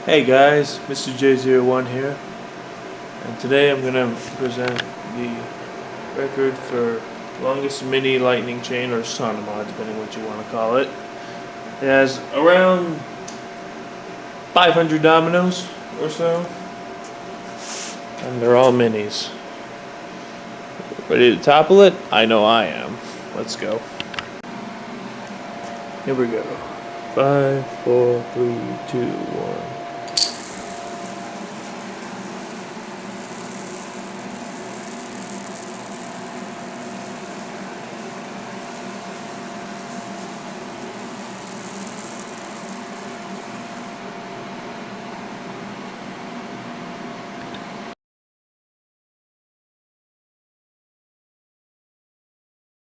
Hey guys, Mr.J01 here, and today I'm going to present the record for longest mini lightning chain, or sonoma, depending what you want to call it. It has around 500 dominoes or so, and they're all minis. Ready to topple it? I know I am. Let's go. Here we go. 5, 4, 3, 2, 1.